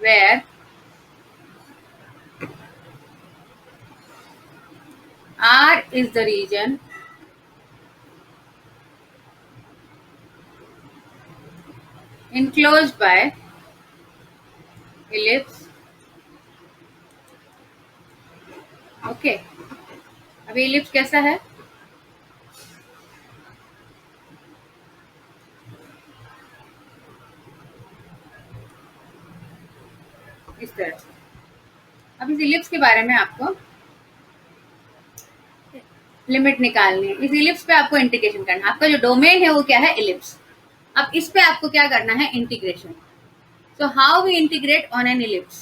where R is the region enclosed by ellipse. Okay, अभी ellipse कैसा है? इस तरह से। अब इस इलिप्स के बारे में आपको लिमिट निकालनी है। इस इलिप्स पे आपको इंटीग्रेशन करना है। आपका जो डोमेन है वो क्या है? इलिप्स। अब इस पे आपको क्या करना है? Integration. So how we integrate on an ellipse?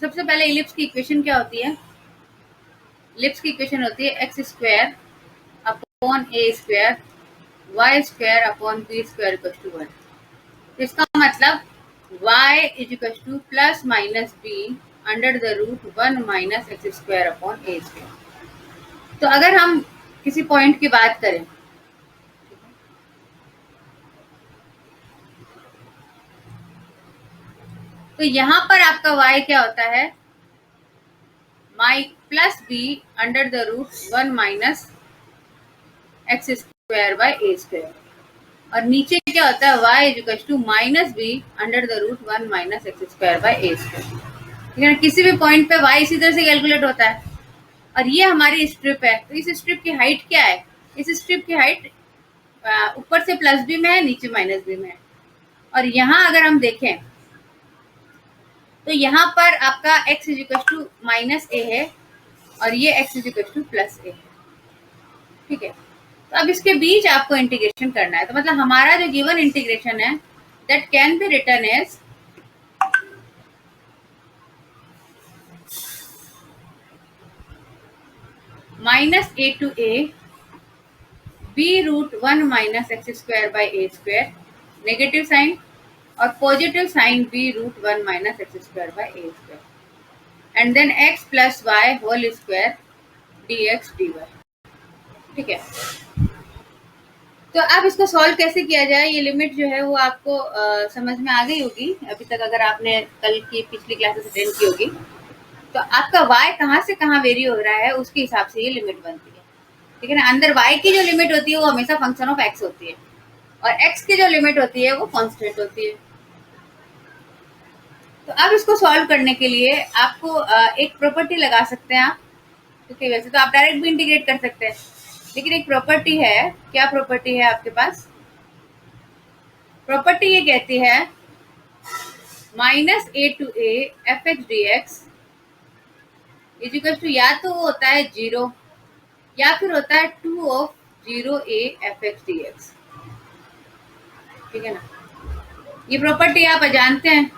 सबसे पहले इलिप्स की इक्वेशन क्या होती है? इलिप्स की इक्वेशन होती है x square upon a square y square upon b square equal to 1। तो इसका मतलब y is equal to plus minus b under the root 1 minus x square upon a square. तो अगर हम किसी पॉइंट की बात करें, तो यहाँ पर आपका y क्या होता है? My plus b under the root 1 minus x square by a square, और नीचे क्या होता है? y is equal to minus b under the root 1 minus x square by a square. ठीक है ना? किसी भी पॉइंट पे y इसी तरह से कैलकुलेट होता है। और ये हमारी स्ट्रिप है, तो इस स्ट्रिप की हाइट क्या है? इस स्ट्रिप की हाइट ऊपर से प्लस बी में है, नीचे माइनस बी में है। और यहाँ अगर हम देखें तो यहाँ पर आपका x is equal to minus a है और ये x is equal to plus a है। ठीक है, तो अब इसके बीच आपको इंटीग्रेशन करना है। तो मतलब हमारा जो गिवन इंटीग्रेशन है that can be written as minus a to a b root 1 minus x square by a square, negative sign, और positive sign b root 1 minus x square by a square, and then x plus y whole square d x d y. ठीक है, तो अब इसको solve कैसे किया जाए, ये लिमिट जो है वो आपको समझ में आ गई होगी अभी तक, अगर आपने कल की पिछली क्लासेस अटेंड की होगी। तो आपका y कहाँ से कहाँ वेरी हो रहा है उसके हिसाब से ये लिमिट बनती है। ठीक है ना? अंदर y की जो लिमिट होती है वो हमेशा फंक्शन ऑफ x होती है, और x की जो लिमिट होती है वो कांस्टेंट होती है। तो अब इसको सॉल्व करने के लिए आपको एक प्रॉपर्टी लगा सकते हैं आप। ठीक है, वैसे तो आप डायरेक्ट भी इंटीग्रेट कर सकते हैं, लेकिन एक प्रॉपर्टी है। क्या प्रॉपर्टी है आपके पास? प्रॉपर्टी ये कहती है minus a to a f x d x is equal to, या तो वो होता है 0 या फिर होता है 2 of 0 A f x d x. ठीक है ना? ये प्रॉपर्टी आप जानते हैं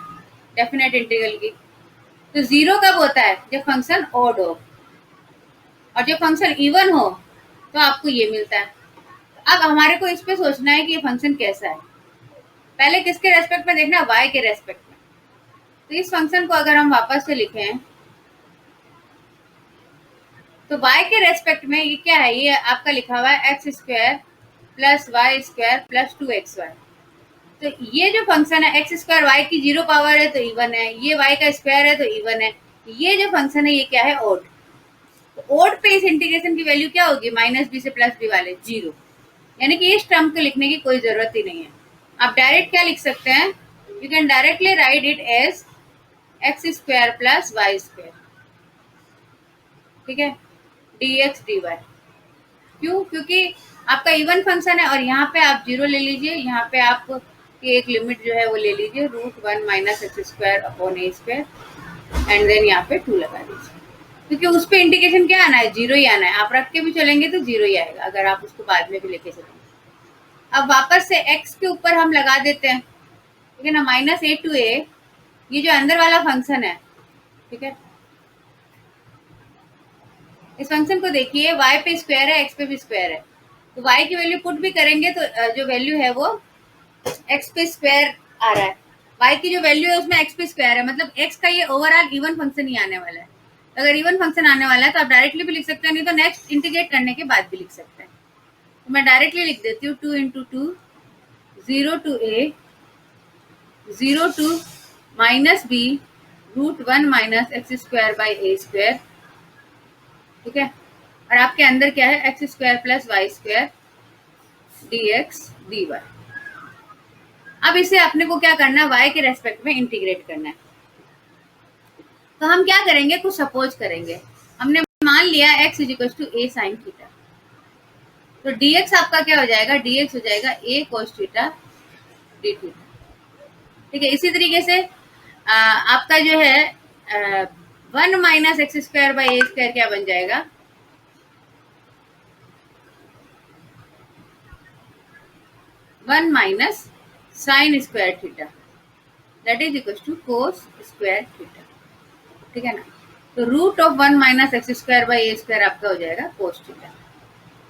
डेफिनेट इंटीग्रल की। तो 0 कब होता है? जब फंक्शन ऑड हो, और जब फंक्शन इवन हो तो आपको ये मिलता है। अब हमारे को इस पे सोचना है कि ये फंक्शन कैसा है। पहले किसके रेस्पेक्ट में देखना है? y के रेस्पेक्ट में। तो इस फंक्शन को अगर हम वापस से लिखें तो y के रेस्पेक्ट में ये क्या है? ये आपका लिखा हुआ है x square plus y square plus 2xy। तो ये जो फंक्शन है एक्स स्क्वायर वाई की 0 पावर है तो इवन है, ये y का स्क्वायर है तो इवन है। ये जो फंक्शन है ये क्या है? ऑड। तो ऑड पे इस इंटीग्रेशन की वैल्यू क्या होगी? माइनस बी से प्लस बी वाले 0, यानी कि इस टर्म को लिखने की कोई जरूरत ही नहीं है। आप डायरेक्ट क्या लिख सकते हैं? You can directly write it as x square plus y square. ठीक है, डी एक्स डी वाई। क्यों? क्योंकि आपका इवन फंक्शन है, और यहाँ पे आप 0 ले लीजिए, यहाँ पे आप की एक लिमिट जो है वो ले लीजिए root 1 minus x square upon a square, and then यहाँ पे 2 लगा दीजिए, क्योंकि उस पर इंटीग्रेशन क्या आना है? 0 ही आना है। आप रख के भी चलेंगे तो 0 ही आएगा अगर आप उसको बाद में भी लेके चलेंगे। अब वापस से x के ऊपर हम लगा देते हैं। ठीक है ना? माइनस ए टू ए, ये जो अंदर वाला फंक्शन है, ठीक है, इस फंक्शन को देखिए, y पे स्क्वायर है, x पे भी स्क्वायर है। तो y की वैल्यू पुट भी करेंगे तो जो वैल्यू है वो x पे स्क्वायर आ रहा है। y की जो वैल्यू है उसमें x पे स्क्वायर है, मतलब x का ये ओवरऑल इवन फंक्शन ही आने वाला है। अगर इवन फंक्शन आने वाला है तो आप डायरेक्टली भी लिख सकते हैं, नहीं तो नेक्स्ट इंटीग्रेट करने के बाद भी लिख सकते हैं। तो मैं डायरेक्टली लिख देती हूँ 2 into 2 0 to a 0 to minus b √1 minus x square by a square, ठीक है। और आपके अंदर क्या है, x square plus y square d x d y. अब इसे अपने को क्या करना है, वाई के रेस्पेक्ट में इंटीग्रेट करना है। तो हम क्या करेंगे, कुछ सपोज करेंगे। हमने मान लिया x is equal to a sine theta, तो dx आपका क्या हो जाएगा, dx हो जाएगा a cos theta d theta, ठीक है। इसी तरीके से आपका जो है 1 minus x square by a square क्या बन जाएगा, 1 minus sine square theta that is equal to cos square theta, ठीक है ना। तो √1 minus x square by a square आपका हो जाएगा कोस थीटा।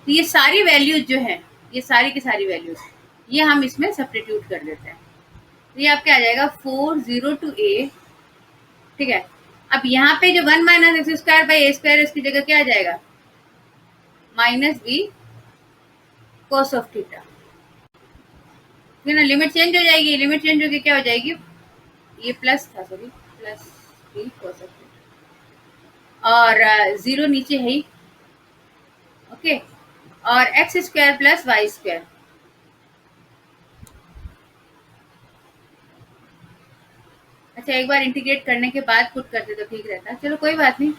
तो ये सारी वैल्यूज जो है, ये सारी की सारी वैल्यूज ये हम इसमें सब्स्टिट्यूट कर देते हैं। तो ये आपके आ जाएगा 4 0 टू a, ठीक है। अब यहाँ पे जो 1 minus x square by a square, इसकी जगह क्या आ जाएगा, minus b cos of theta, ठीक है ना। लिमिट चेंज हो जाएगी, लिमिट चेंज होकर क्या हो जाएगी, ये प्लस था, sorry plus b cos of theta, और 0 नीचे है ही, ओके। और x square plus y square, अच्छा एक बार इंटीग्रेट करने के बाद पुट करते तो ठीक रहता, चलो कोई बात नहीं,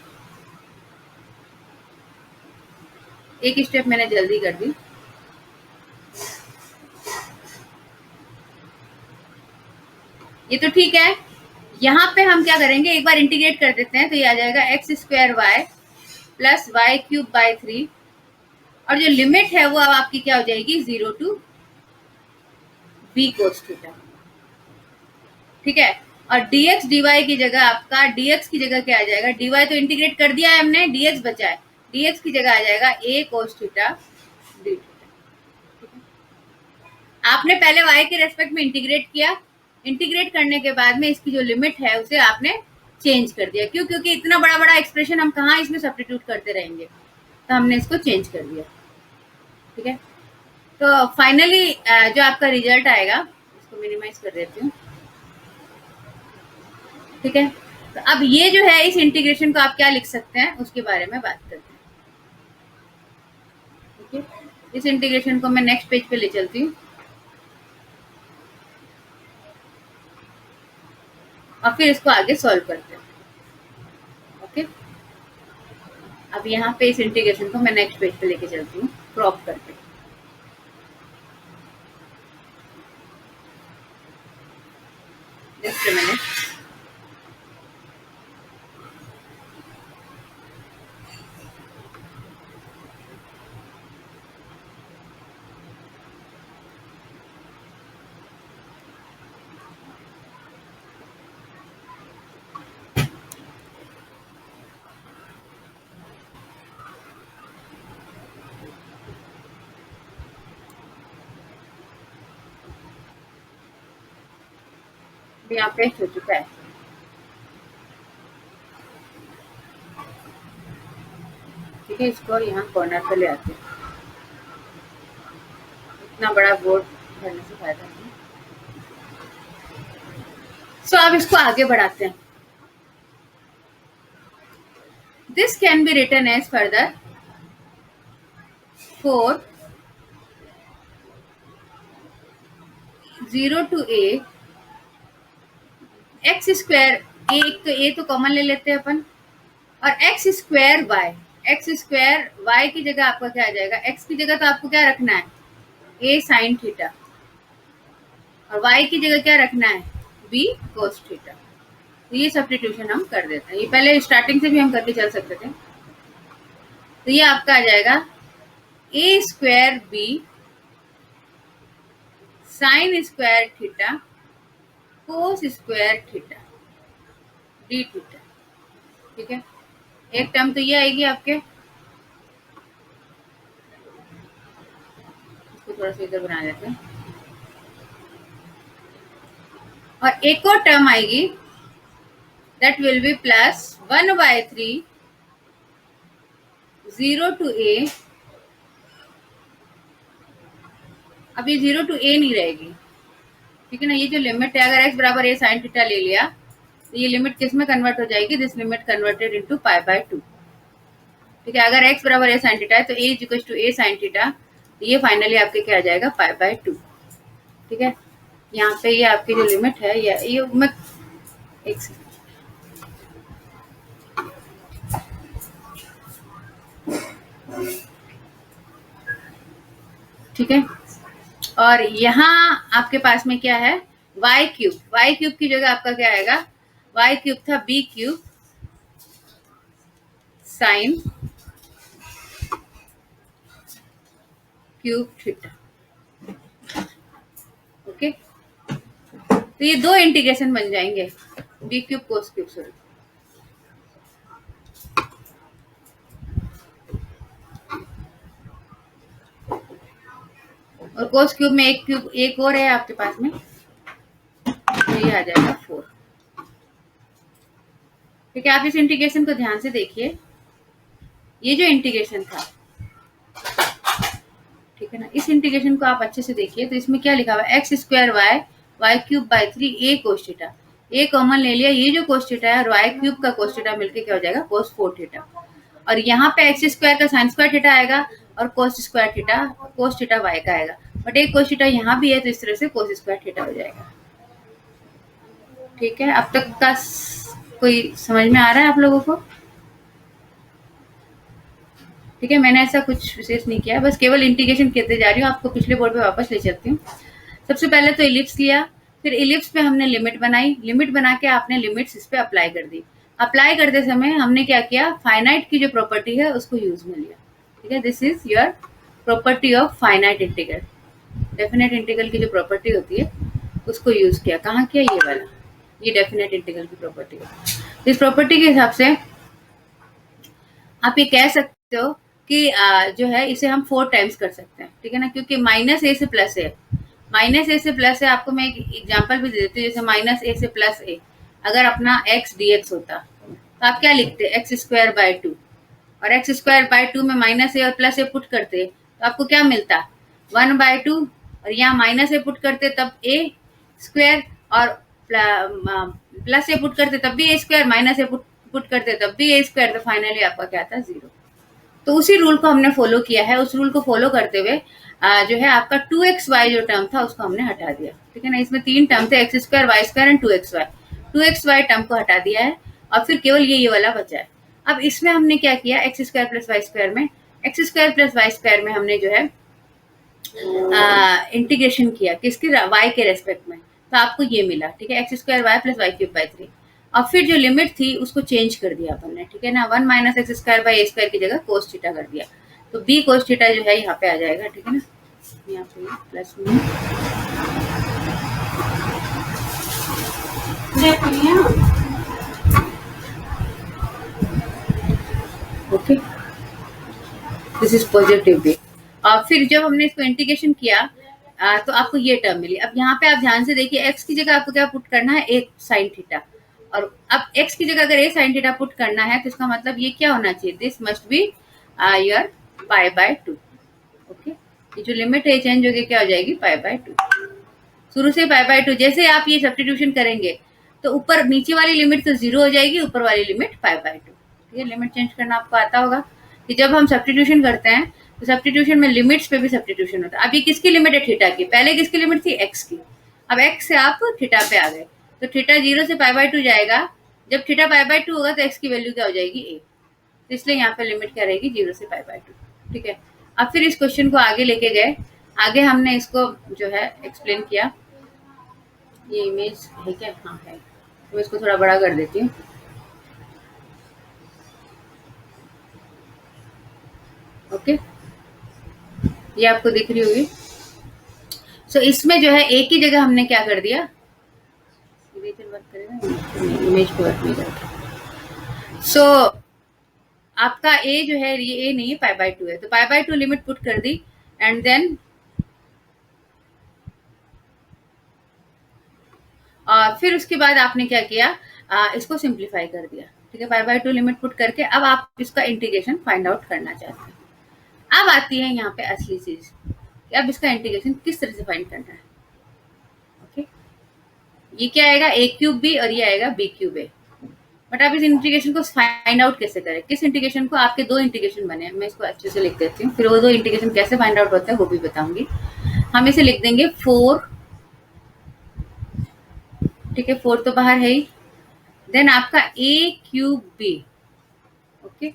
एक स्टेप मैंने जल्दी कर दी। ये तो ठीक है। यहाँ पे हम क्या करेंगे, एक बार इंटीग्रेट कर देते हैं, तो ये आ जाएगा x square y plus y cube by 3, और जो लिमिट है वो अब आपकी क्या हो जाएगी, 0 टू बी कोस थीटा, ठीक है। और dx dy की जगह आपका, dx की जगह क्या आ जाएगा, dy तो इंटीग्रेट कर दिया है हमने, dx बचा है, dx की जगह आ जाएगा a cos theta d theta. आपने पहले y के रेस्पेक्ट में इंटीग्रेट किया, इंटीग्रेट करने के बाद में इसकी जो लिमिट है उसे आपने चेंज कर दिया, क्यों, क्योंकि इतना बड़ा बड़ा एक्सप्रेशन हम कहाँ इसमें सब्स्टिट्यूट करते रहेंगे, तो हमने इसको चेंज कर दिया, ठीक है। तो फाइनली जो आपका रिजल्ट आएगा, इसको मिनिमाइज कर देती हूँ, ठीक है। तो अब ये जो है, इस इंटीग्रेशन को आप क्या लिख सकते हैं उसके बारे में बात करते हैं, ठीक है। इस इंटीग्रेशन को मैं नेक्स्ट पेज पे ले चलती हूँ, और फिर इसको आगे सॉल्व करते हैं, ओके। अब यहाँ पे इस इंटीग्रेशन को मैं नेक्स्ट पेज पे लेके चलती हूँ क्रॉप करके, जस्ट अ मिनट। यहाँ पेस्ट हो चुका है, ठीक है। इसको यहाँ कॉर्नर पे ले आते हैं, इतना बड़ा बोर्ड भरने से फायदा नहीं। सो अब इसको आगे बढ़ाते हैं। This can be written as further 4 0 to a x square, एक तो a तो कॉमन ले लेते हैं अपन, और x square y, x square y की जगह आपका क्या आ जाएगा, x की जगह तो आपको क्या रखना है, a साइन थीटा, और y की जगह क्या रखना है, b कोस थीटा। तो ये सब्स्टिट्यूशन हम कर देते हैं, ये पहले स्टार्टिंग से भी हम करके चल सकते थे। तो ये आपका आ जाएगा a square b sign square theta cos square theta d theta, ठीक है। एक टर्म तो ये आएगी आपके, इसको थोड़ा सा इधर बना देते हैं, और एक और टर्म आएगी that will be plus 1/3 0 to a, अब ये 0 टू a नहीं रहेगी, ठीक है ना। ये जो लिमिट है, अगर x बराबर a साइन थीटा ले लिया तो ये लिमिट किस में कन्वर्ट हो जाएगी, this limit converted into pi by 2। ठीक है, अगर x बराबर a sin थीटा है तो a is equal to a sin theta, ये फाइनली आपके क्या आ जाएगा, पाई बाय 2। ठीक है, यहाँ पे ये आपकी जो लिमिट है ये मैं एक ठीक है, और यहाँ आपके पास में क्या है, y क्यूब की जगह आपका क्या आएगा, y क्यूब था b cube sine cube theta. Okay, तो ये दो इंटीग्रेशन बन जाएंगे, b cube cos cube, sorry और कोस क्यूब में एक क्यूब एक और है आपके पास में, तो ये आ जाएगा 4। ठीक है, आप इस इंटीग्रेशन को ध्यान से देखिए, ये जो इंटीग्रेशन था, ठीक है ना, इस इंटीग्रेशन को आप अच्छे से देखिए, तो इसमें क्या लिखा हुआ है, x square y cube by 3 a cos theta, a common ले लिया, ये जो कोस थीटा है और वाई क्यूब का कोस थीटा मिलके क्या हो जाएगा, कोस 4 थीटा, और यहाँ पे एक्स स्क्वायर का साइन स्क्वायर थीटा आएगा और cos square theta cos theta y का आएगा, बट एक कोस थीटा यहाँ भी है तो इस तरह से कोस स्क्वायर थीटा हो जाएगा। ठीक है, अब तक का कोई समझ में आ रहा है आप लोगों को? ठीक है, मैंने ऐसा कुछ विशेष नहीं किया, बस केवल इंटीग्रेशन करते जा रही हूँ, आपको पिछले बोर्ड पे वापस ले चलती हूँ। सबसे पहले तो इलिप्स लिया, फिर इलिप्स पे हमने लिमिट बनाई, लिमिट बना के आपने लिमिट्स इस पे अप्लाई कर दी। अप्लाई करते समय हमने क्या किया, फाइनाइट की जो प्रॉपर्टी है उसको यूज में लिया। ठीक है, this is your property of finite integral, definite integral की जो प्रॉपर्टी होती है उसको यूज किया। कहाँ किया, ये वाला, ये डेफिनेट इंटीग्रल की प्रॉपर्टी है। इस प्रॉपर्टी के हिसाब से आप ये कह सकते हो कि जो है इसे हम 4 टाइम्स कर सकते हैं। ठीक है ना, क्योंकि माइनस ए से प्लस है, माइनस ए से प्लस है। आपको मैं एक एग्जांपल भी दे देती हूँ, जैसे माइनस ए से प्लस ए, अगर अपना एक्स डी एक्स होता तो आप क्या लिखते, एक्स स्क्वायर बाय 2, और एक्स स्क्वायर बाय 2 में माइनस ए और प्लस ए पुट करते तो आपको क्या मिलता, 1/2, और यहाँ माइनस ए पुट करते तब ए स्क्वायर, और प्लस ए पुट करते तब भी ए स्क्वायर, माइनस ए पुट करते तब भी ए स्क्वायर, तो फाइनली आपका क्या था, 0। तो उसी रूल को हमने फॉलो किया है, उस रूल को फॉलो करते हुए जो है आपका 2xy जो टर्म था उसको हमने हटा दिया। ठीक है ना, इसमें 3 टर्म थे, x square y square and 2xy term को हटा दिया है और फिर केवल ये वाला बचा है। अब इसमें हमने क्या किया, x square plus y square में, x square plus y square में हमने जो है इंटीग्रेशन किया किसके, वाई के रेस्पेक्ट में, तो आपको ये मिला। ठीक है, x square y plus y cube by 3, और फिर जो लिमिट थी उसको चेंज कर दिया अपन ने। ठीक है ना, 1 minus x square by a square की जगह कोस थीटा कर दिया, तो बी कोस थीटा जो है यहाँ पे आ जाएगा। ठीक है ना, यहाँ पे प्लस में okay, this is positive b. और फिर जब हमने इसको इंटीग्रेशन किया तो आपको ये टर्म मिली। अब यहाँ पे आप ध्यान से देखिए, एक्स की जगह आपको क्या पुट करना है, एक साइन थीटा, और अब एक्स की जगह अगर ए साइन थीटा पुट करना है तो इसका मतलब ये क्या होना चाहिए, this must be your pi by 2। Okay, ये जो लिमिट है चेंज होगी, क्या हो जाएगी, पाई बाय 2। शुरू से पाई बाय 2, जैसे आप ये सब्स्टिट्यूशन करेंगे तो ऊपर नीचे वाली लिमिट तो 0 हो जाएगी, ऊपर वाली लिमिट पाई बाय 2। ठीक है, लिमिट चेंज करना आपको आता होगा कि जब हम सब्स्टिट्यूशन करते हैं तो सब्स्टिट्यूशन में लिमिट्स पे भी सब्स्टिट्यूशन होता है। अब ये किसकी लिमिट है, थीटा की, पहले किसकी लिमिट थी, एक्स की, अब एक्स से आप थीटा पे आ गए, तो थीटा 0 से पाई बाय 2 जाएगा, जब थीटा पाई बाय 2 होगा तो एक्स की वैल्यू क्या हो जाएगी, ए, तो इसलिए यहाँ पे लिमिट क्या रहेगी, 0 से पाई बाय 2। ठीक है, अब फिर इस क्वेश्चन को आगे लेके गए, आगे हमने इसको जो है एक्सप्लेन किया। ये इमेज है क्या, हाँ है, तो इसको थोड़ा बड़ा कर देती हूँ। ओके, ये आपको दिख रही होगी। सो इसमें जो है ए की जगह हमने क्या कर दिया, वर्क करेगा, इमेज को वर्क नहीं करता। सो आपका ए जो है, ये ए नहीं है, पाई बाय 2 है, तो पाई बाय 2 लिमिट पुट कर दी, एंड देन फिर उसके बाद आपने क्या किया, इसको सिंप्लीफाई कर दिया। ठीक है, पाई बाय 2 लिमिट पुट करके अब आप इसका इंटीग्रेशन फाइंड आउट करना चाहते हैं। अब आती है यहाँ पे असली चीज कि अब इसका इंटीग्रेशन किस तरह से फाइंड करना है। ओके, ये क्या आएगा ए क्यूब बी और ये आएगा बी क्यूब ए। बट आप इस इंटीग्रेशन को फाइंड आउट कैसे करें, किस इंटीग्रेशन को, आपके दो इंटीग्रेशन बने हैं, मैं इसको अच्छे से लिख देती हूँ, फिर वो दो इंटीग्रेशन कैसे फाइंड आउट होते हैं वो भी बताऊंगी। हम इसे लिख देंगे 4, ठीक है, 4 तो बाहर है ही, देन आपका a cube b, okay,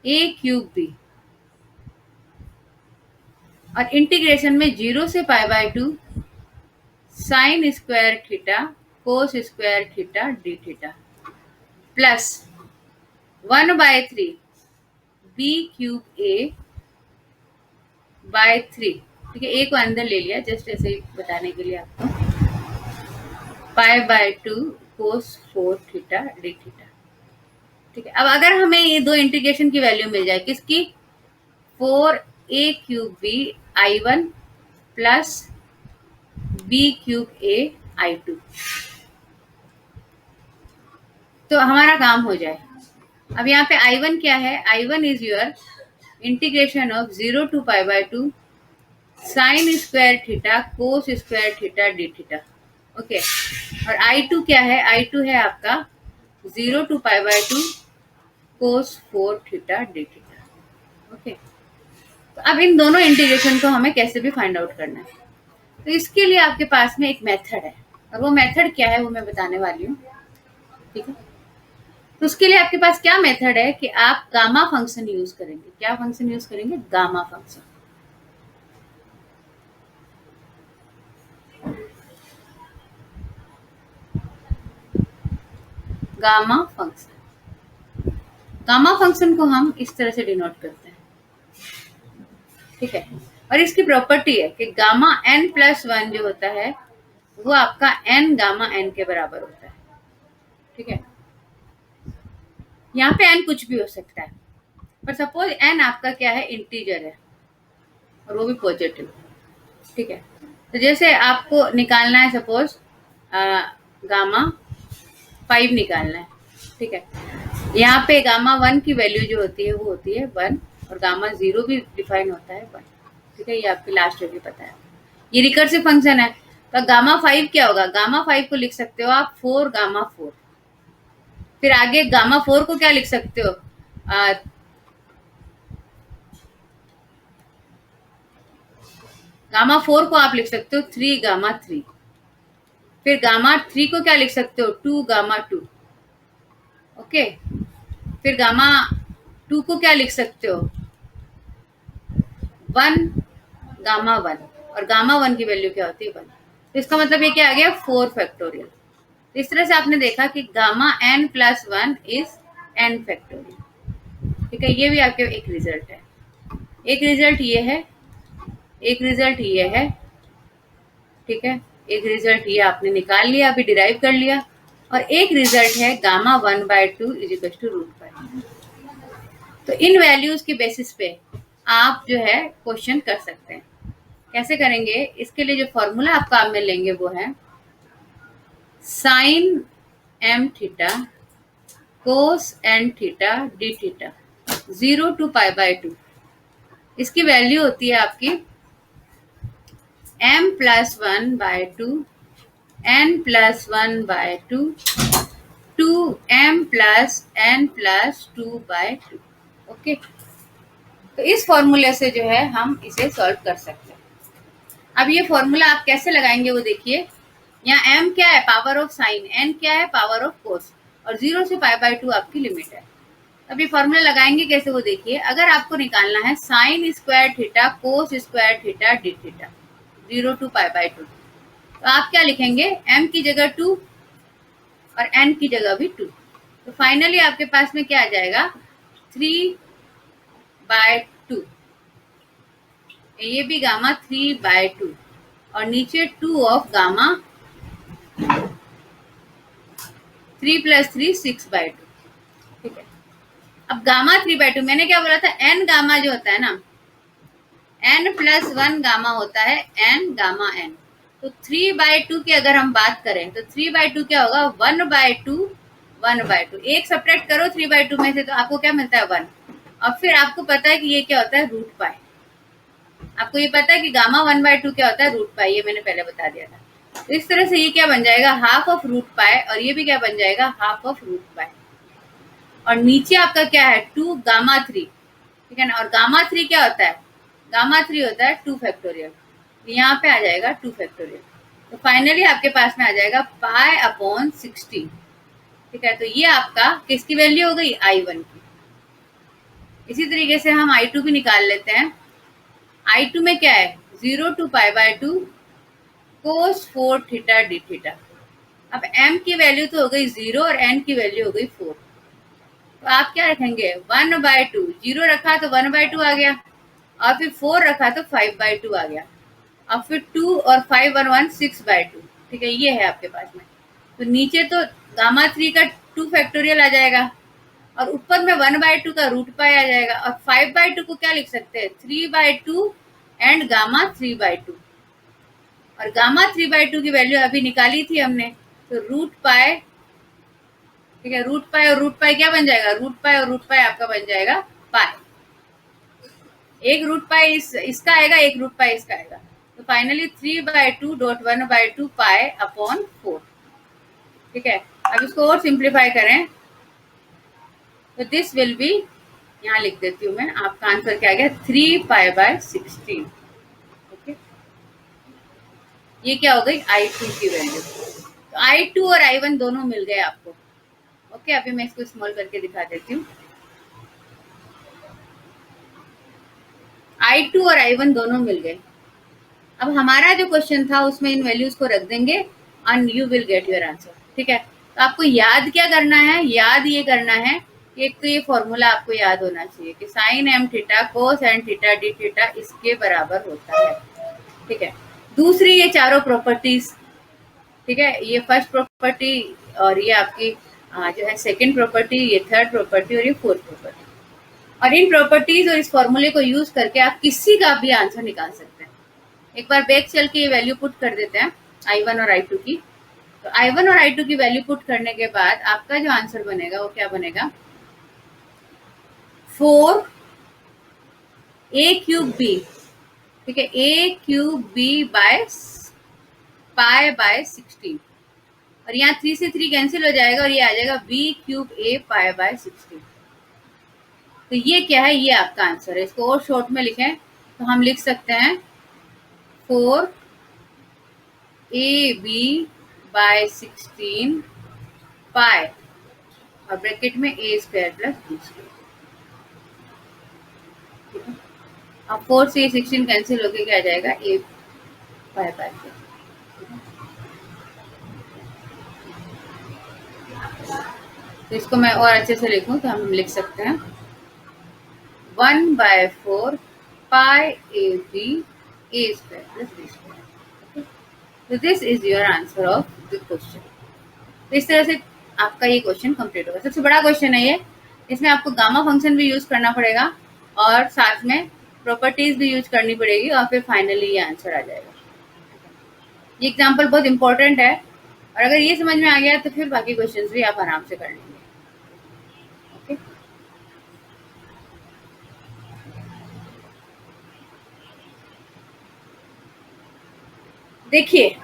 a cube b, और इंटीग्रेशन में 0 से π/2 sine square theta cos square theta d theta plus 1/3 b cube a by 3, ठीक है, ए को अंदर ले लिया जस्ट ऐसे ही बताने के लिए आपको, π/2 कोस 4 थीटा डी थीटा, ठीक है। अब अगर हमें ये दो इंटीग्रेशन की वैल्यू मिल जाए, किसकी, 4 a cube b I1 plus b cube a I2, तो हमारा काम हो जाए। अब यहाँ पे I1 क्या है, I1 is your integration of 0 to π/2 sine square theta cos square theta d theta, okay. और I2 क्या है, I2 है आपका 0 to π/2 cos 4 theta d theta, okay. तो अब इन दोनों इंटीग्रेशन को हमें कैसे भी फाइंड आउट करना है, तो इसके लिए आपके पास में एक मेथड है, और वो मेथड क्या है वो मैं बताने वाली हूँ, ठीक है। तो उसके लिए आपके पास क्या मेथड है कि आप गामा फंक्शन यूज करेंगे। क्या फंक्शन यूज करेंगे, gamma function. Gamma function, gamma function को हम इस तरह से डिनोट करते हैं, ठीक है। और इसकी प्रॉपर्टी है कि गामा n प्लस 1 जो होता है वो आपका n गामा n के बराबर होता है, ठीक है। यहाँ पे n कुछ भी हो सकता है, पर सपोज n आपका क्या है, इंटीजर है, और वो भी पॉजिटिव, ठीक है। तो जैसे आपको निकालना है सपोज गामा 5 निकालना है, ठीक है। यहाँ पे गामा 1 की वैल्यू जो होती है वो होती है 1, और गामा 0 भी डिफाइन होता है 1, ठीक है, ये आपकी लास्ट वैल्यू पता है। ये रिकर्सिव फंक्शन है, तो गामा 5 क्या होगा, गामा 5 को लिख सकते हो आप 4 गामा 4, फिर आगे गामा 4 को क्या लिख सकते हो, गामा 4 को आप लिख सकते हो 3 गामा 3, फिर गामा 3 को क्या लिख सकते हो, 2 गामा 2, ओके। फिर गामा 2 को क्या लिख सकते हो, 1 गामा 1, और गामा 1 की वैल्यू क्या होती है 1, तो इसका मतलब ये क्या आ गया, 4 फैक्टोरियल। तो इस तरह से आपने देखा कि gamma n plus 1 is n factorial, ठीक है। ये भी आपके एक रिजल्ट है, एक रिजल्ट ये है, एक रिजल्ट ये है, ठीक है, एक रिजल्ट ये आपने निकाल लिया, अभी डिराइव कर लिया, और एक रिजल्ट है गामा 1/2 इज इक्वल टू √5। तो इन वैल्यूज की बेसिस पे आप जो है क्वेश्चन कर सकते हैं। कैसे करेंगे, इसके लिए जो फॉर्मूला आप काम में लेंगे वो है sine m theta cos n theta d theta 0 to π/2, इसकी वैल्यू होती है आपकी m plus 1/2 n plus 1/2 2m plus n प्लस 2/2, ओके। तो इस फॉर्मूले से जो है हम इसे सॉल्व कर सकते हैं। अब ये फॉर्मूला आप कैसे लगाएंगे वो देखिए, यहाँ m क्या है, पावर ऑफ साइन, n क्या है, पावर ऑफ कोस, और 0 से π/2 आपकी लिमिट है। अब ये फॉर्मूला लगाएंगे कैसे वो देखिए, अगर आपको निकालना है sign square theta cos square theta d theta 0 to π/2, तो आप क्या लिखेंगे, m की जगह 2 और n की जगह भी 2, तो फाइनली आपके पास में क्या आ जाएगा, 3/2, ये भी गामा 3/2, और नीचे 2 ऑफ गामा 3 + 3 6/2, ठीक है। अब गामा 3/2, मैंने क्या बोला था, n गामा जो होता है ना, n प्लस 1 गामा होता है n गामा n, तो 3/2 की अगर हम बात करें तो 3/2 क्या होगा, 1/2 1/2, एक सब्ट्रैक्ट करो 3/2 में से तो आपको क्या मिलता है 1, और फिर आपको पता है कि ये क्या होता है √π। आपको ये पता है कि गामा 1/2 क्या होता है, रूट पाई, ये मैंने पहले बता दिया था। तो इस तरह से ये क्या बन जाएगा, हाफ ऑफ रूट पाई, और ये भी क्या बन जाएगा, हाफ ऑफ रूट पाई। और नीचे आपका क्या है, 2 गामा 3, ठीक है ना। और गामा 3 क्या होता है, गामा 3 होता है 2 फैक्टोरियल, यहाँ पे आ जाएगा 2 फैक्टोरियल। तो फाइनली आपके पास में आ जाएगा पाई अपॉन 16, ठीक है। तो ये आपका किसकी वैल्यू हो गई, I1 की। इसी तरीके से हम I2 भी निकाल लेते हैं। I2 में क्या है, 0 to π/2 cos 4 theta d theta. अब m की वैल्यू तो हो गई 0 और n की वैल्यू हो गई 4। तो आप क्या रखेंगे, 1/2, 0 रखा तो 1/2 आ गया, और फिर 4 रखा तो 5/2 आ गया, और फिर 2 और 5 और 1 6/2, ठीक है। ये है आपके पास में। तो नीचे तो गामा 3 का 2 फैक्टोरियल आ जाएगा, और ऊपर में 1/2 का रूट पाई आ जाएगा, और 5/2 को क्या लिख सकते हैं, 3/2 एंड गामा 3/2। और गामा 3/2 की वैल्यू अभी निकाली थी हमने, तो रूट पाई, ठीक है। रूट पाई और रूट पाई क्या बन जाएगा, रूट पाई और रूट पाई आपका बन जाएगा पाई। एक रूट पाई इसका आएगा, एक रूट पाई इसका आएगा। तो फाइनली 3/2 डॉट 1/2 पाई अपॉन 4, ठीक है। अब इसको और सिंप्लीफाई करें तो दिस विल बी, यहाँ लिख देती हूँ मैं, आपका आंसर क्या आ गया, 3π/16, ओके। ये क्या हो गई, I2 की वैल्यू। तो I2 और I1 दोनों मिल गए आपको, ओके। अभी मैं इसको स्मॉल करके दिखा देती हूँ। I2 और I1 दोनों मिल गए। अब हमारा जो क्वेश्चन था उसमें इन वैल्यूज को रख देंगे and you will get your answer, ठीक है। तो आपको याद क्या करना है, याद ये करना है कि एक तो ये फॉर्मूला आपको याद होना चाहिए कि sine m theta cos n theta d theta इसके बराबर होता है, ठीक है। दूसरी ये चारों प्रॉपर्टीज, ठीक है, ये फर्स्ट प्रॉपर्टी, और ये आपकी जो है सेकंड प्रॉपर्टी, ये थर्ड प्रॉपर्टी, और ये फोर्थ प्रॉपर्टी। और इन प्रॉपर्टीज और इस फॉर्मूले को यूज करके आप किसी का भी आंसर निकाल सकते हैं। एक बार बैक चल के ये वैल्यू पुट कर देते हैं I1 और I2 की। तो I1 और I2 की वैल्यू पुट करने के बाद आपका जो आंसर बनेगा वो क्या बनेगा, 4a³ b, ठीक है, a³ बाय 16, और यहाँ 3 से 3 कैंसिल हो जाएगा, और ये आ जाएगा b³ a π/16। तो ये क्या है, ये आपका आंसर है। इसको और शॉर्ट में लिखें तो हम लिख सकते हैं 4ab/16 पाई, और ब्रैकेट में a² + b²। अब 4 से 16 कैंसिल होके क्या आ जाएगा, a π/4। तो इसको मैं और अच्छे से लिखूं तो हम लिख सकते हैं 1/4 पाई ab a² + b²। तो this is your answer of the question. तो इस तरह से आपका ये क्वेश्चन कंप्लीट होगा। सबसे बड़ा क्वेश्चन है ये, इसमें आपको गामा फंक्शन भी यूज करना पड़ेगा और साथ में प्रॉपर्टीज भी यूज करनी पड़ेगी, और फिर फाइनली ये आंसर आ जाएगा। ये एग्जाम्पल बहुत इंपॉर्टेंट है, और अगर ये समझ में आ गया तो फिर बाकी क्वेश्चंस भी आप आराम से कर लेंगे, ओके। देखिए,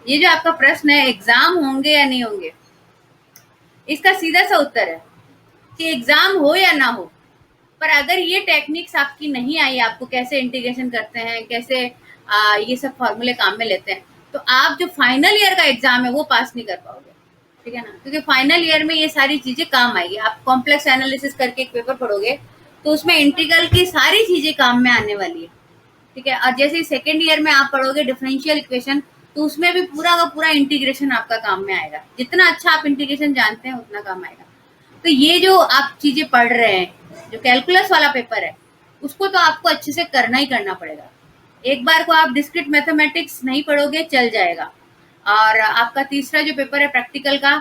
ये जो आपका प्रश्न है, एग्जाम होंगे या नहीं होंगे, इसका सीधा सा उत्तर है कि एग्जाम हो या ना हो, पर अगर ये टेक्निक्स आपकी नहीं आई, आपको कैसे इंटीग्रेशन करते हैं, कैसे ये सब फॉर्मूले काम में लेते हैं, तो आप जो फाइनल ईयर का एग्जाम है वो पास नहीं कर पाओगे, ठीक है ना। क्योंकि फाइनल ईयर में ये सारी चीजें काम आएगी। आप कॉम्प्लेक्स एनालिसिस करके एक पेपर पढ़ोगे तो उसमें इंटीग्रल की सारी चीजें काम में आने वाली है, ठीक है। और जैसे सेकेंड ईयर में आप पढ़ोगे डिफरेंशियल इक्वेशन, तो उसमें भी पूरा का पूरा इंटीग्रेशन आपका काम में आएगा। जितना अच्छा आप इंटीग्रेशन जानते हैं उतना काम आएगा। तो ये जो आप चीजें पढ़ रहे हैं, जो कैलकुलस वाला पेपर है, उसको तो आपको अच्छे से करना ही करना पड़ेगा। एक बार को आप डिस्क्रीट मैथमेटिक्स नहीं पढ़ोगे चल जाएगा, और आपका तीसरा जो पेपर है प्रैक्टिकल का,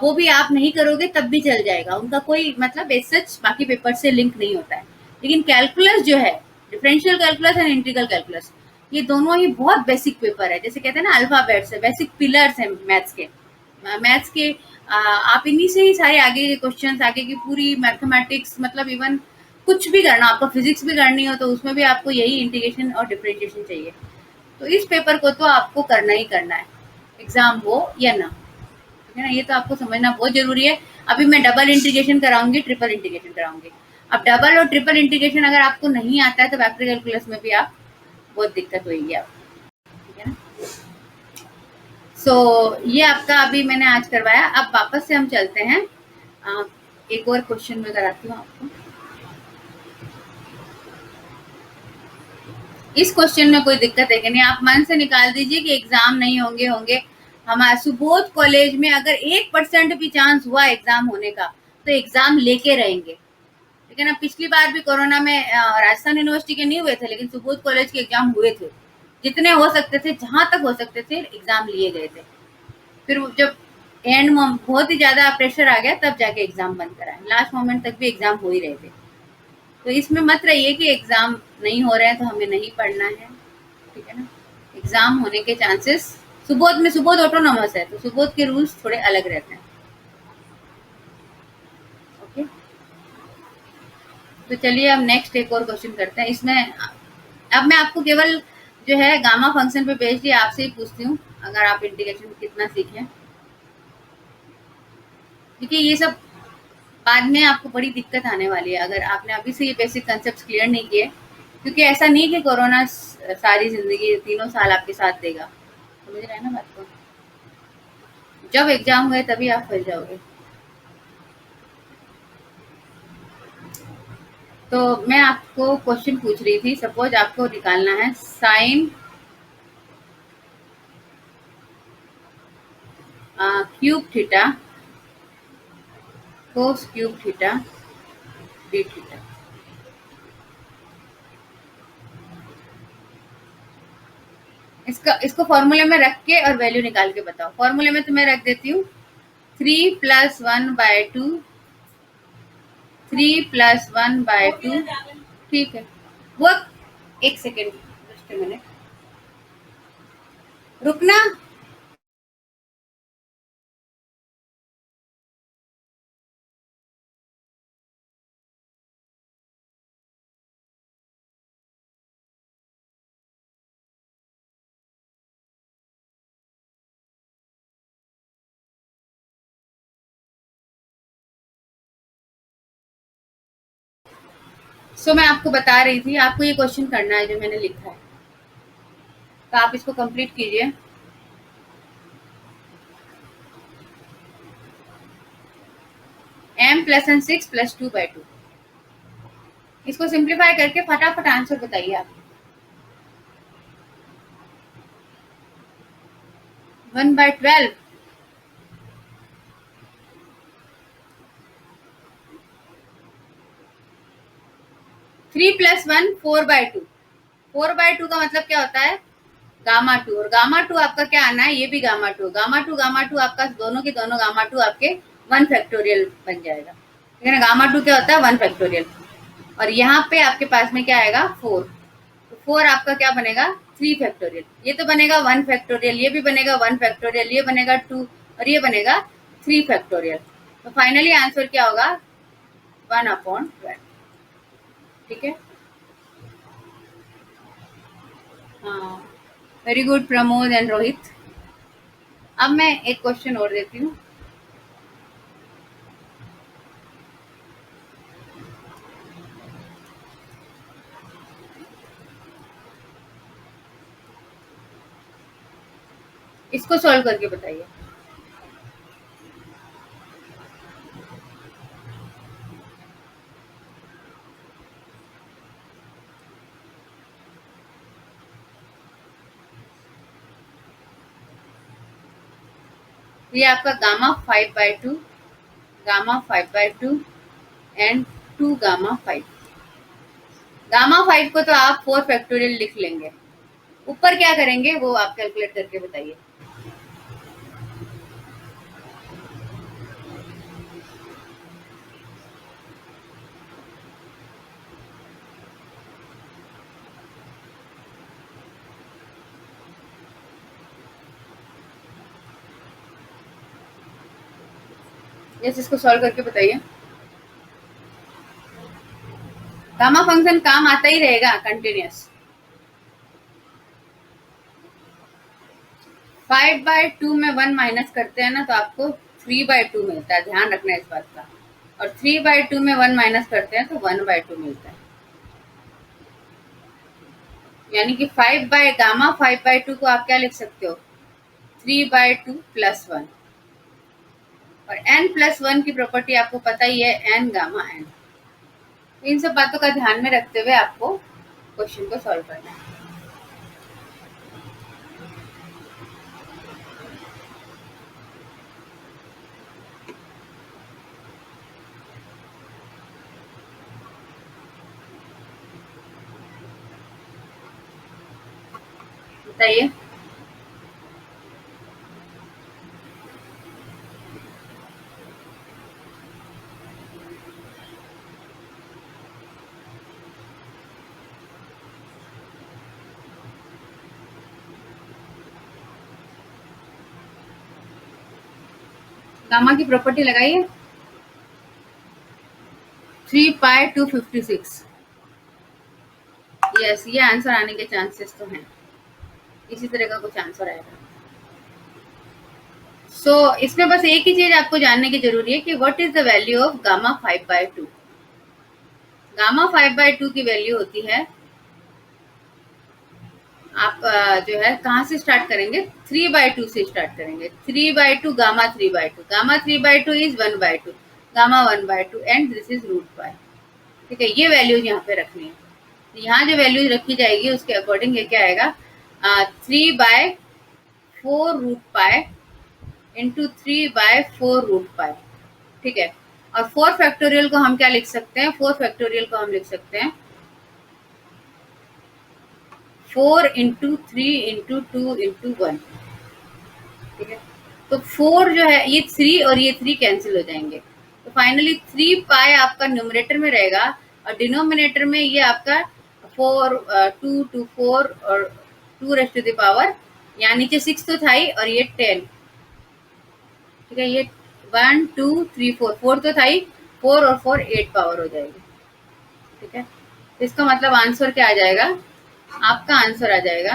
वो भी आप नहीं करोगे तब भी चल जाएगा। उनका कोई मतलब सच बाकी पेपर से लिंक नहीं होता है। लेकिन कैलकुलस जो है, differential calculus and integral calculus, ये दोनों ही बहुत बेसिक पेपर है। जैसे कहते हैं ना अल्फाबेट्स है, बेसिक पिलर्स है मैथ्स के आप इन्हीं से ही सारे आगे के क्वेश्चंस, आगे की पूरी मैथमेटिक्स, मतलब इवन कुछ भी करना, आपको फिजिक्स भी करनी हो तो उसमें भी आपको यही इंटीग्रेशन और डिफरेंशिएशन चाहिए। तो इस पेपर को तो आपको करना ही करना है, एग्जाम हो या ना, ठीक है ना, ये तो आपको समझना बहुत जरूरी है। अभी मैं डबल इंटीग्रेशन कराऊंगी, ट्रिपल इंटीग्रेशन कराऊंगी। अब डबल और ट्रिपल इंटीग्रेशन अगर आपको नहीं आता है तो वेक्टर कैलकुलस में भी आप बहुत दिक्कत होगी आपको, ठीक है ना। सो ये आपका अभी मैंने आज करवाया। अब वापस से हम चलते हैं, एक और क्वेश्चन में कराती हूँ आपको। इस क्वेश्चन में कोई दिक्कत है कि नहीं, आप मन से निकाल दीजिए कि एग्जाम नहीं होंगे होंगे। हमारे सुबोध कॉलेज में अगर 1% भी चांस हुआ एग्जाम होने का तो एग्जाम लेके रहेंगे, लेकिन अब पिछली बार भी कोरोना में राजस्थान यूनिवर्सिटी के नहीं हुए थे, लेकिन सुबोध कॉलेज के एग्जाम हुए थे। जितने हो सकते थे, जहां तक हो सकते थे एग्जाम लिए गए थे। फिर जब एंड बहुत ही ज्यादा प्रेशर आ गया तब जाके एग्जाम बंद कराए, लास्ट मोमेंट तक भी एग्जाम हो ही रहे थे। तो इसमें मत रहिए कि एग्जाम नहीं हो रहे हैं तो हमें नहीं पढ़ना है, ठीक है ना। एग्जाम होने के चांसेस, सुबोध में, सुबोध ऑटोनॉमस है तो सुबोध के रूल्स थोड़े अलग रहते हैं। ओके, तो चलिए अब नेक्स्ट एक और क्वेश्चन करते हैं। इसमें अब मैं आपको केवल जो है गामा फंक्शन पे बेस्ड आपसे ही पूछती हूँ, अगर आप इंटीग्रेशन कितना सीखे, क्योंकि ये सब बाद में आपको बड़ी दिक्कत आने वाली है अगर आपने अभी से ये बेसिक कंसेप्ट क्लियर नहीं किए। क्योंकि ऐसा नहीं कि कोरोना सारी जिंदगी 3 साल आपके साथ देगा, समझ रहे हैं ना बात को। जब एग्जाम हुए तभी आप फंस जाओगे। तो मैं आपको क्वेश्चन पूछ रही थी, सपोज आपको निकालना है sine cube theta cos cube theta d theta. इसको फॉर्मूले में रख के और वैल्यू निकाल के बताओ। फॉर्मूले में तो मैं रख देती हूँ 3+1/2, 3+1/2, ठीक है। वो एक सेकेंड, जस्ट मिनट रुकना। सो मैं आपको बता रही थी, आपको ये क्वेश्चन करना है जो मैंने लिखा है, तो आप इसको कंप्लीट कीजिए। m+n6+2/2, इसको सिंप्लीफाई करके फटाफट आंसर बताइए आप। 1/12, 3+1 4/2, 4/2 का मतलब क्या होता है, गामा 2, और गामा 2 आपका क्या आना है, ये भी गामा 2, गामा 2 आपका दोनों के दोनों गामा 2 आपके 1 फैक्टोरियल बन जाएगा, ठीक है ना। गामा 2 क्या होता है 1 फैक्टोरियल, और यहाँ पे आपके पास में क्या आएगा 4, तो 4 आपका क्या बनेगा 3 फैक्टोरियल, ये तो बनेगा 1 फैक्टोरियल, ये भी बनेगा 1 फैक्टोरियल, ये बनेगा 2 और ये बनेगा 3 फैक्टोरियल। तो फाइनली आंसर क्या होगा 1/12, ठीक है। हाँ, very good Pramod and Rohit. अब मैं एक क्वेश्चन और देती हूँ। इसको सॉल्व करके बताइए। ये आपका gamma 5/2, gamma 5/2 and 2 gamma 5। Gamma 5 को तो आप 4 फैक्टोरियल लिख लेंगे, ऊपर क्या करेंगे वो आप कैलकुलेट करके बताइए। यस, इसको सॉल्व करके बताइए। गामा फंक्शन काम आता ही रहेगा कंटिन्यूस। 5/2 में 1 माइनस करते हैं ना तो आपको 3/2 मिलता है, ध्यान रखना इस बात का। और 3/2 में 1 माइनस करते हैं तो 1/2 मिलता है। यानी कि 5/2 को आप क्या लिख सकते हो, 3/2 प्लस 1। और n+1 की प्रॉपर्टी आपको पता ही है, n गामा n। इन सब बातों का ध्यान में रखते हुए आपको क्वेश्चन को सॉल्व करना है। बताइए। गामा की प्रॉपर्टी लगाइए। 3π/256। यस, ये आंसर आने के चांसेस तो हैं। इसी तरह का कुछ आंसर आएगा। इसमें बस एक ही चीज आपको जानने की जरूरी है कि what is the value of gamma 5/2। Gamma 5/2 की वैल्यू होती है, आप जो है कहाँ से स्टार्ट करेंगे, 3/2 से स्टार्ट करेंगे। 3/2 gamma 3/2, gamma 3/2 is 1/2, gamma 1/2 and this is √π। ठीक है, ये वैल्यूज यहाँ पे रखनी है। तो यहाँ जो वैल्यूज रखी जाएगी उसके अकॉर्डिंग ये क्या आएगा, 3/4 √π इंटू 3/4 √π। ठीक है, और 4 फैक्टोरियल को हम क्या लिख सकते हैं, 4 फैक्टोरियल को हम लिख सकते हैं 4 इंटू 3 इंटू 2 इंटू 1। ठीक है, तो 4 जो है ये 3 और ये 3 कैंसिल हो जाएंगे, तो फाइनली 3π आपका न्यूमरेटर में रहेगा और डिनोमिनेटर में ये आपका 4 2 2 4 और 2⁻⁴, यहाँ नीचे 6 तो था ही और ये 10। ठीक है, ये 1 2 3 4, 4 तो था ही, 4 और 4 8 पावर हो जाएगी। ठीक है, इसका मतलब आंसर क्या आ जाएगा, आपका आंसर आ जाएगा